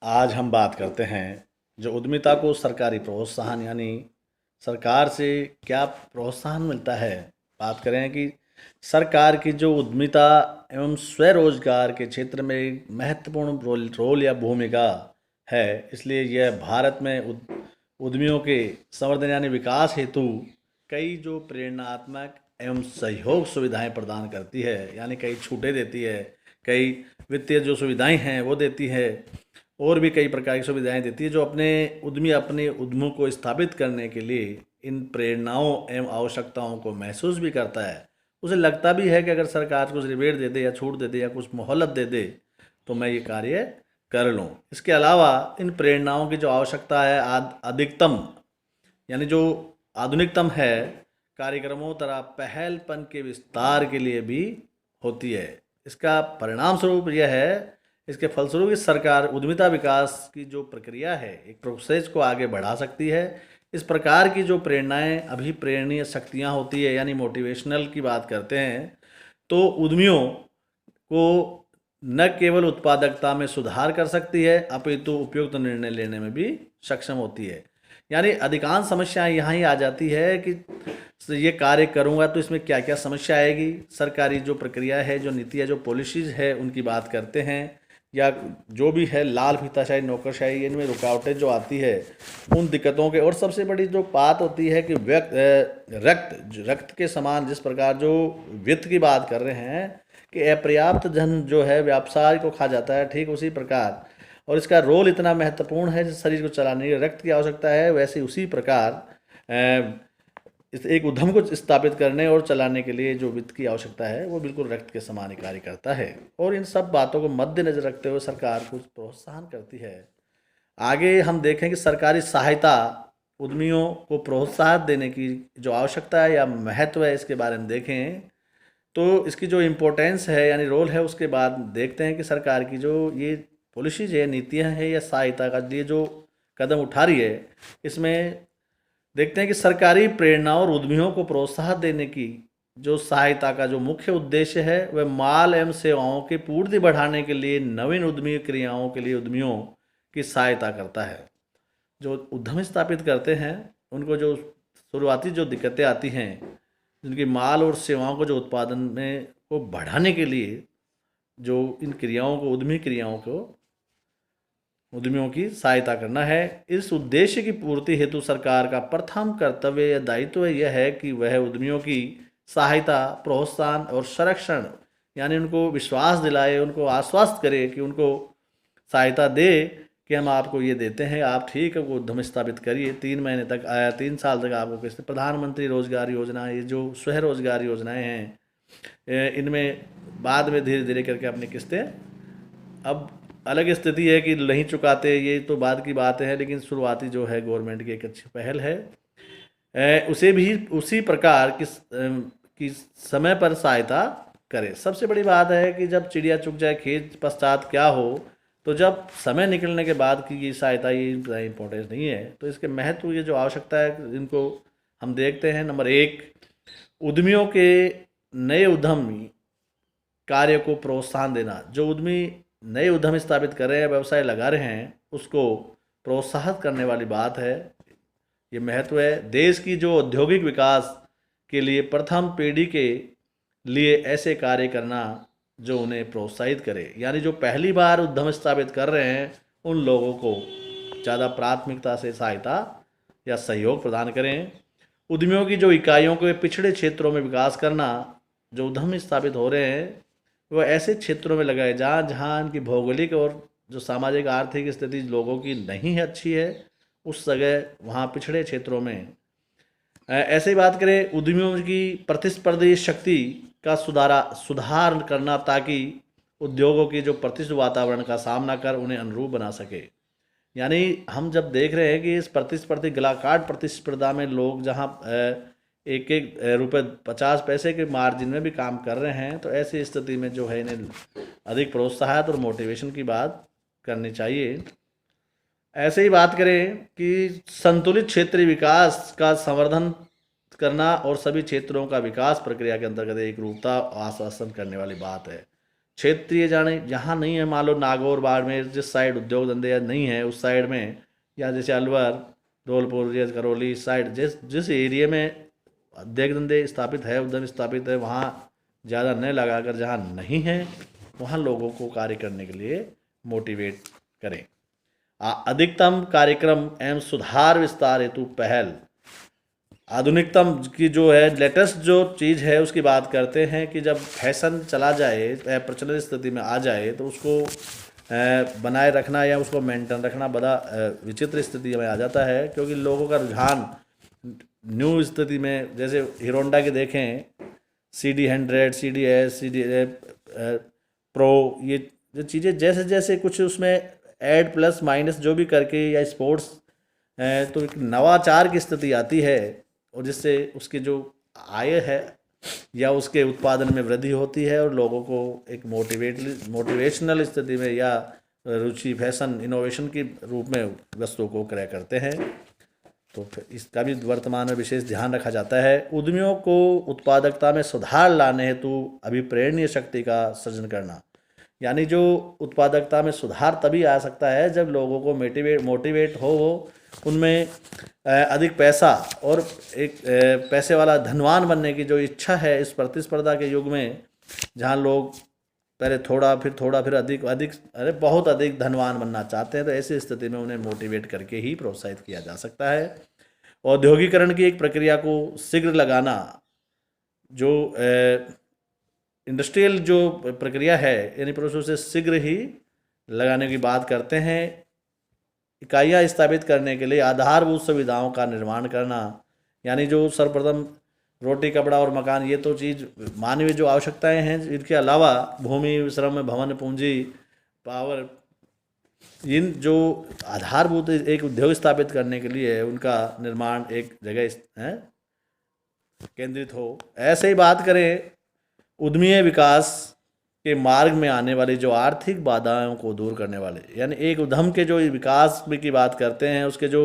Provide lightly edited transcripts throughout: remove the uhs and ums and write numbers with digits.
आज हम बात करते हैं जो उद्यमिता को सरकारी प्रोत्साहन यानी सरकार से क्या प्रोत्साहन मिलता है। बात करें कि सरकार की जो उद्यमिता एवं स्वरोजगार के क्षेत्र में एक महत्वपूर्ण रोल या भूमिका है। इसलिए यह भारत में उद्यमियों के संवर्धन यानी विकास हेतु कई जो प्रेरणात्मक एवं सहयोग सुविधाएं प्रदान करती है, यानी कई छूटें देती है, कई वित्तीय जो सुविधाएं हैं वो देती है, और भी कई प्रकार की सुविधाएं देती है जो अपने उद्यमों को स्थापित करने के लिए इन प्रेरणाओं एवं आवश्यकताओं को महसूस भी करता है। उसे लगता भी है कि अगर सरकार कुछ रिबेट दे दे या छूट दे दे या कुछ मोहलत दे दे तो मैं ये कार्य कर लूँ। इसके अलावा इन प्रेरणाओं की जो आवश्यकता है अधिकतम यानी जो आधुनिकतम है कार्यक्रमों तरह पहलपन के विस्तार के लिए भी होती है। इसका परिणाम स्वरूप यह है, इसके फलस्वरूप इस सरकार उद्यमिता विकास की जो प्रक्रिया है एक प्रोसेस को आगे बढ़ा सकती है। इस प्रकार की जो प्रेरणाएं अभिप्रेरणीय शक्तियां होती है यानी मोटिवेशनल की बात करते हैं, तो उद्यमियों को न केवल उत्पादकता में सुधार कर सकती है अपितु उपयुक्त निर्णय लेने में भी सक्षम होती है। यानी अधिकांश समस्याएं यहाँ ही आ जाती है कि ये कार्य करूँगा तो इसमें क्या क्या समस्या आएगी। सरकारी जो प्रक्रिया है, जो नीति है, जो पॉलिसीज़ है उनकी बात करते हैं, या जो भी है लाल फीताशाही नौकरशाही, इनमें रुकावटें जो आती है उन दिक्कतों के। और सबसे बड़ी जो बात होती है कि रक्त के समान जिस प्रकार जो वित्त की बात कर रहे हैं कि अपर्याप्त धन जो है व्यवसाय को खा जाता है, ठीक उसी प्रकार और इसका रोल इतना महत्वपूर्ण है जिस शरीर को चलाने के रक्त की आवश्यकता है, वैसे उसी प्रकार इस एक उद्यम को स्थापित करने और चलाने के लिए जो वित्त की आवश्यकता है वो बिल्कुल रक्त के समान ही कार्य करता है। और इन सब बातों को मद्देनजर रखते हुए सरकार कुछ प्रोत्साहन करती है। आगे हम देखें कि सरकारी सहायता उद्यमियों को प्रोत्साहन देने की जो आवश्यकता है या महत्व है, इसके बारे में देखें तो इसकी जो इम्पोर्टेंस है यानी रोल है, उसके बाद देखते हैं कि सरकार की जो ये पॉलिसीज है, नीतियाँ हैं या सहायता का लिए जो कदम उठा रही है, इसमें देखते हैं कि सरकारी प्रेरणा और उद्यमियों को प्रोत्साहन देने की जो सहायता का जो मुख्य उद्देश्य है वह माल एवं सेवाओं की पूर्ति बढ़ाने के लिए नवीन उद्यमी क्रियाओं के लिए उद्यमियों की सहायता करता है। जो उद्यम स्थापित करते हैं उनको जो शुरुआती जो दिक्कतें आती हैं, जिनकी माल और सेवाओं को जो उत्पादन में को बढ़ाने के लिए जो इन क्रियाओं को उद्यमी क्रियाओं को उद्यमियों की सहायता करना है। इस उद्देश्य की पूर्ति हेतु सरकार का प्रथम कर्तव्य या दायित्व यह है कि वह उद्यमियों की सहायता, प्रोत्साहन और संरक्षण यानी उनको विश्वास दिलाए, उनको आश्वस्त करे कि उनको सहायता दे कि हम आपको ये देते हैं, आप ठीक है वो उद्यम स्थापित करिए, 3 महीने तक आया 3 साल तक आपको किस्त। प्रधानमंत्री रोजगार योजना, ये जो स्वरोजगार योजनाएं हैं इनमें बाद में धीरे धीरे करके अपनी किस्तें, अब अलग स्थिति है कि नहीं चुकाते, ये तो बाद की बात है, लेकिन शुरुआती जो है गवर्नमेंट की एक अच्छी पहल है। उसे भी उसी प्रकार की समय पर सहायता करे। सबसे बड़ी बात है कि जब चिड़िया चुग जाए खेत पश्चात क्या हो, तो जब समय निकलने के बाद की ये सहायता ये इम्पोर्टेंस नहीं है। तो इसके महत्व ये जो आवश्यकता है इनको हम देखते हैं। नंबर 1, उद्यमियों के नए उद्यमी कार्य को प्रोत्साहन देना। जो उद्यमी नए उद्यम स्थापित कर रहे हैं, व्यवसाय लगा रहे हैं, उसको प्रोत्साहित करने वाली बात है, ये महत्व है। देश की जो औद्योगिक विकास के लिए प्रथम पीढ़ी के लिए ऐसे कार्य करना जो उन्हें प्रोत्साहित करे, यानी जो पहली बार उद्यम स्थापित कर रहे हैं उन लोगों को ज़्यादा प्राथमिकता से सहायता या सहयोग प्रदान करें। उद्यमियों की जो इकाइयों के पिछड़े क्षेत्रों में विकास करना। जो उद्यम स्थापित हो रहे हैं वह ऐसे क्षेत्रों में लगाए जहाँ इनकी भौगोलिक और जो सामाजिक आर्थिक स्थिति लोगों की नहीं है अच्छी है, उस जगह वहाँ पिछड़े क्षेत्रों में। ऐसे ही बात करें उद्यमियों की प्रतिस्पर्धी शक्ति का सुधार करना, ताकि उद्योगों की जो प्रतिस्पर्धी वातावरण का सामना कर उन्हें अनुरूप बना सके। यानी हम जब देख रहे हैं कि इस प्रतिस्पर्धी गलाकाट प्रतिस्पर्धा में लोग जहाँ एक एक रुपये 50 पैसे के मार्जिन में भी काम कर रहे हैं, तो ऐसी स्थिति में जो है इन्हें अधिक प्रोत्साहन और मोटिवेशन की बात करनी चाहिए। ऐसे ही बात करें कि संतुलित क्षेत्रीय विकास का संवर्धन करना और सभी क्षेत्रों का विकास प्रक्रिया के अंतर्गत एक रूपता आश्वासन करने वाली बात है। क्षेत्रीय जाने जहाँ नहीं है, मान लो नागौर बाड़मेर जिस साइड उद्योग धंधे या नहीं है उस साइड में, या जैसे अलवर धौलपुर या करौली साइड जिस जिस एरिया में उद्योग धंधे स्थापित है, उद्यम स्थापित है, वहाँ ज़्यादा न लगाकर जहाँ नहीं है वहाँ लोगों को कार्य करने के लिए मोटिवेट करें। अधिकतम कार्यक्रम एवं सुधार विस्तार हेतु पहल। आधुनिकतम की जो है लेटेस्ट जो चीज़ है उसकी बात करते हैं कि जब फैशन चला जाए, प्रचलित स्थिति में आ जाए, तो उसको बनाए रखना या उसको मेंटेन रखना बड़ा विचित्र स्थिति में आ जाता है, क्योंकि लोगों का रुझान न्यू स्थिति में, जैसे हीरो होंडा के देखें CD100, CDS, CD प्रो, ये जो चीज़ें जैसे जैसे कुछ उसमें ऐड प्लस माइनस जो भी करके या स्पोर्ट्स तो एक नवाचार की स्थिति आती है, और जिससे उसकी जो आय है या उसके उत्पादन में वृद्धि होती है और लोगों को एक मोटिवेशनल स्थिति में या रुचि फैशन इनोवेशन के रूप में वस्तुओं को क्रय करते हैं। तो इसका भी वर्तमान में विशेष ध्यान रखा जाता है। उद्यमियों को उत्पादकता में सुधार लाने हेतु अभिप्रेरणीय शक्ति का सृजन करना, यानी जो उत्पादकता में सुधार तभी आ सकता है जब लोगों को मोटिवेट हो उनमें अधिक पैसा और एक पैसे वाला धनवान बनने की जो इच्छा है इस प्रतिस्पर्धा के युग में, जहाँ लोग पहले थोड़ा फिर अधिक अरे बहुत अधिक धनवान बनना चाहते हैं, तो ऐसी स्थिति में उन्हें मोटिवेट करके ही प्रोत्साहित किया जा सकता है। औद्योगिकरण की एक प्रक्रिया को शीघ्र लगाना, जो इंडस्ट्रियल जो प्रक्रिया है यानी प्रोसेस से शीघ्र ही लगाने की बात करते हैं। इकाइयाँ स्थापित करने के लिए आधारभूत सुविधाओं का निर्माण करना, यानी जो सर्वप्रथम रोटी कपड़ा और मकान, ये तो चीज़ मानवीय जो आवश्यकताएं हैं, इनके अलावा भूमि श्रम भवन पूंजी पावर, इन जो आधारभूत एक उद्योग स्थापित करने के लिए उनका निर्माण एक जगह है केंद्रित हो। ऐसे ही बात करें उद्यमीय विकास के मार्ग में आने वाली जो आर्थिक बाधाओं को दूर करने वाले, यानी एक उद्यम के जो विकास की बात करते हैं उसके जो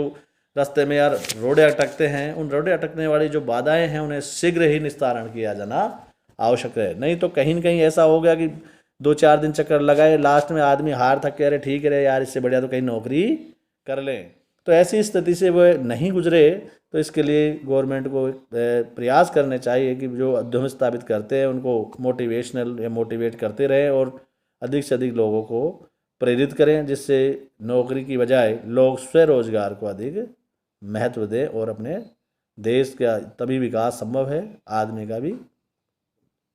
रास्ते में यार रोडे अटकते हैं, उन रोडे अटकने वाली जो बाधाएं हैं उन्हें शीघ्र ही निस्तारण किया जाना आवश्यक है। नहीं तो कहीं न कहीं ऐसा हो गया कि 2-4 दिन चक्कर लगाए, लास्ट में आदमी हार थक के अरे ठीक है यार इससे बढ़िया तो कहीं नौकरी कर लें। तो ऐसी स्थिति से वह नहीं गुजरे, तो इसके लिए गवर्नमेंट को प्रयास करने चाहिए कि जो उद्यम स्थापित करते हैं उनको मोटिवेशनल या मोटिवेट करते रहें और अधिक से अधिक लोगों को प्रेरित करें, जिससे नौकरी की बजाय लोग स्वरोजगार को अधिक महत्व दें और अपने देश का तभी विकास संभव है, आदमी का भी